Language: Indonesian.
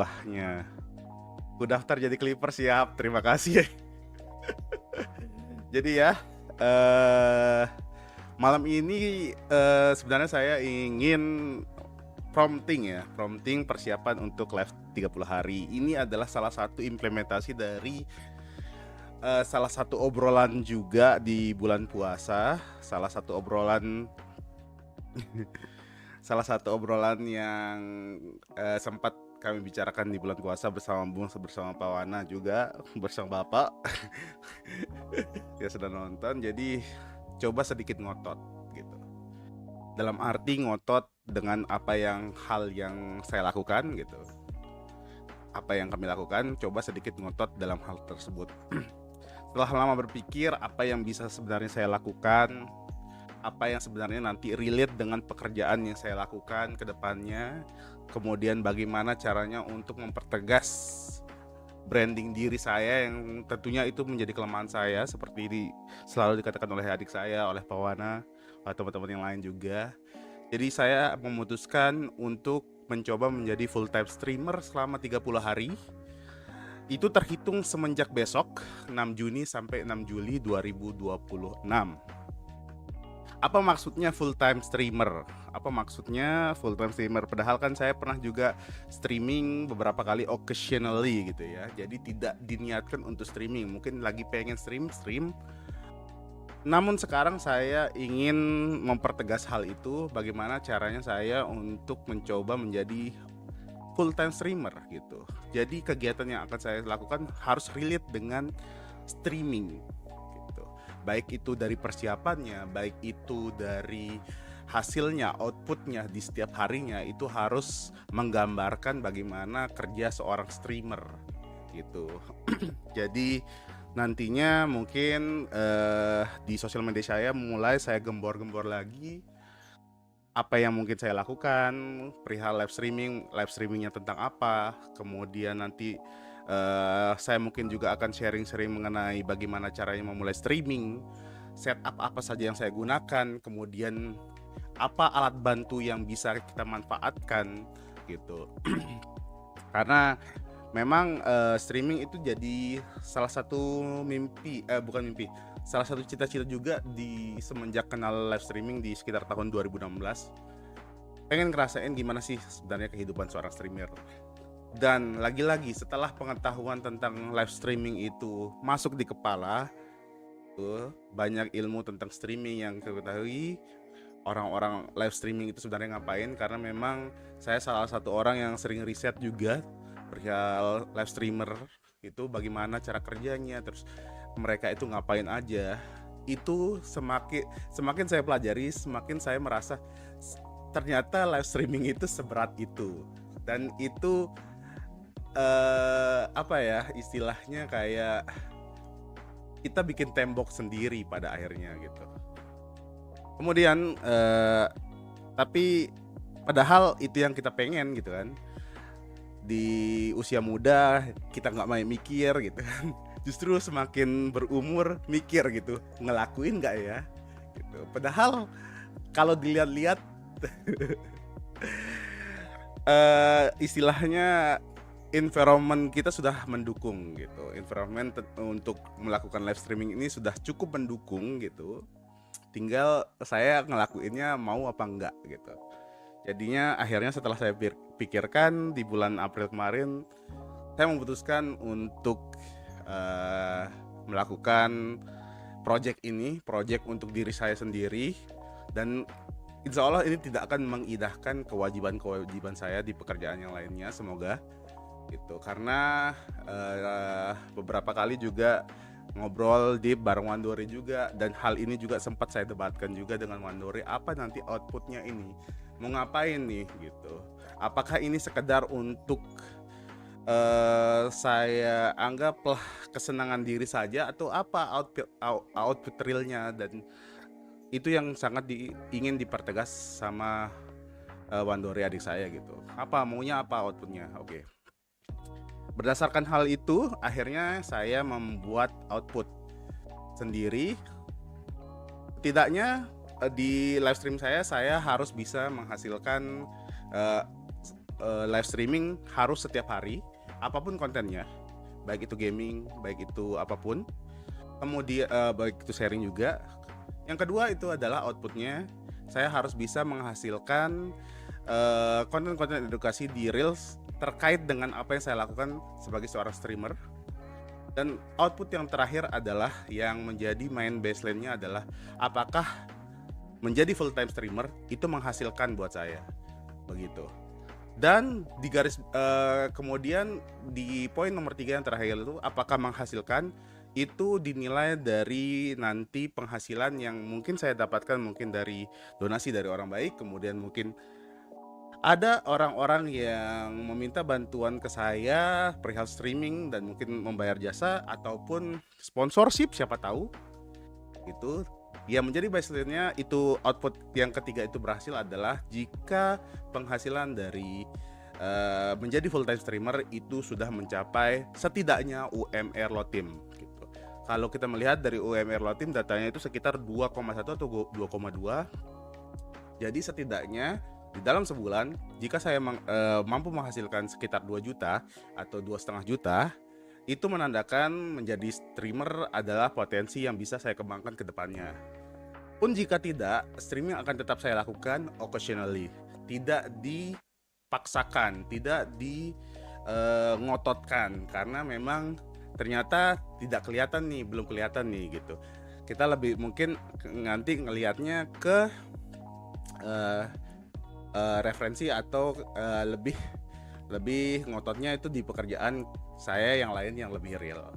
merubahnya. Ku daftar jadi Clippers, siap, terima kasih. Jadi ya, eh malam ini sebenarnya saya ingin prompting persiapan untuk live 30 hari. Ini adalah salah satu implementasi dari salah satu obrolan juga di bulan puasa, salah satu obrolan yang sempat kami bicarakan di bulan puasa bersama Pak Wana juga bersama Bapak. Ya sudah nonton, jadi coba sedikit ngotot gitu. Dalam arti ngotot dengan hal yang saya lakukan gitu. Apa yang kami lakukan, coba sedikit ngotot dalam hal tersebut. Setelah lama berpikir apa yang bisa sebenarnya saya lakukan, apa yang sebenarnya nanti relate dengan pekerjaan yang saya lakukan ke depannya, kemudian bagaimana caranya untuk mempertegas branding diri saya yang tentunya itu menjadi kelemahan saya, seperti selalu dikatakan oleh adik saya, oleh Pak Wana, oleh teman-teman yang lain juga. Jadi saya memutuskan untuk mencoba menjadi full time streamer selama 30 hari. Itu terhitung semenjak besok 6 Juni sampai 6 Juli 2026. Apa maksudnya full time streamer? Padahal kan saya pernah juga streaming beberapa kali occasionally gitu ya. Jadi tidak diniatkan untuk streaming. Mungkin lagi pengen stream. Namun sekarang saya ingin mempertegas hal itu. Bagaimana caranya saya untuk mencoba menjadi full time streamer gitu. Jadi kegiatan yang akan saya lakukan harus relate dengan streaming gitu. Baik itu dari persiapannya, baik itu dari hasilnya, outputnya di setiap harinya, itu harus menggambarkan bagaimana kerja seorang streamer gitu. Jadi nantinya mungkin di sosial media saya mulai saya gembor-gembor lagi apa yang mungkin saya lakukan perihal live streamingnya tentang apa. Kemudian nanti saya mungkin juga akan sharing-sharing mengenai bagaimana caranya memulai streaming, setup apa saja yang saya gunakan, kemudian apa alat bantu yang bisa kita manfaatkan gitu. Karena memang streaming itu jadi salah satu salah satu cita-cita juga di semenjak kenal live streaming di sekitar tahun 2016. Pengen ngerasain gimana sih sebenarnya kehidupan seorang streamer. Dan lagi-lagi setelah pengetahuan tentang live streaming itu masuk di kepala, banyak ilmu tentang streaming yang saya ketahui, orang-orang live streaming itu sebenarnya ngapain, karena memang saya salah satu orang yang sering riset juga perihal live streamer itu bagaimana cara kerjanya, terus mereka itu ngapain aja. Itu semakin saya pelajari, semakin saya merasa ternyata live streaming itu seberat itu. Dan itu istilahnya kayak kita bikin tembok sendiri pada akhirnya gitu. Kemudian tapi padahal itu yang kita pengen gitu kan. Di usia muda kita nggak main mikir gitu kan. Justru semakin berumur mikir gitu, ngelakuin nggak ya gitu. Padahal kalau dilihat-lihat istilahnya environment kita sudah mendukung gitu. Environment untuk melakukan live streaming ini sudah cukup mendukung gitu. Tinggal saya ngelakuinnya mau apa enggak gitu. Jadinya akhirnya setelah saya pikirkan di bulan April kemarin, saya memutuskan untuk melakukan project untuk diri saya sendiri, dan insya Allah ini tidak akan mengindahkan kewajiban saya di pekerjaan yang lainnya, semoga gitu. Karena beberapa kali juga ngobrol di bareng Wandori juga, dan hal ini juga sempat saya debatkan juga dengan Wandori, apa nanti outputnya ini, mau ngapain nih gitu. Apakah ini sekedar untuk saya anggaplah kesenangan diri saja, atau apa output realnya. Dan itu yang sangat ingin dipertegas sama Wandori adik saya gitu. Maunya apa outputnya. Oke. Berdasarkan hal itu, akhirnya saya membuat output sendiri. Setidaknya di live stream saya harus bisa menghasilkan live streaming harus setiap hari, apapun kontennya, baik itu gaming, baik itu apapun. Kemudian baik itu sharing juga. Yang kedua itu adalah outputnya, saya harus bisa menghasilkan konten-konten edukasi di reels terkait dengan apa yang saya lakukan sebagai seorang streamer. Dan output yang terakhir adalah yang menjadi main baseline-nya adalah apakah menjadi full time streamer itu menghasilkan buat saya, begitu. Dan di garis kemudian di poin nomor 3 yang terakhir itu apakah menghasilkan, itu dinilai dari nanti penghasilan yang mungkin saya dapatkan, mungkin dari donasi dari orang baik, kemudian mungkin ada orang-orang yang meminta bantuan ke saya perihal streaming dan mungkin membayar jasa ataupun sponsorship, siapa tahu itu. Yang menjadi baseline-nya itu output yang ketiga itu berhasil adalah jika penghasilan dari menjadi full time streamer itu sudah mencapai setidaknya UMR Lotim gitu. Kalau kita melihat dari UMR Lotim datanya itu sekitar 2,1 atau 2,2. Jadi setidaknya di dalam sebulan jika saya mampu menghasilkan sekitar 2 juta atau 2,5 juta, itu menandakan menjadi streamer adalah potensi yang bisa saya kembangkan ke depannya. Pun jika tidak, streaming akan tetap saya lakukan occasionally, tidak dipaksakan, tidak ngototkan, karena memang ternyata tidak kelihatan nih, belum kelihatan nih gitu. Kita lebih mungkin nanti ngelihatnya ke referensi atau lebih ngototnya itu di pekerjaan saya yang lain yang lebih real.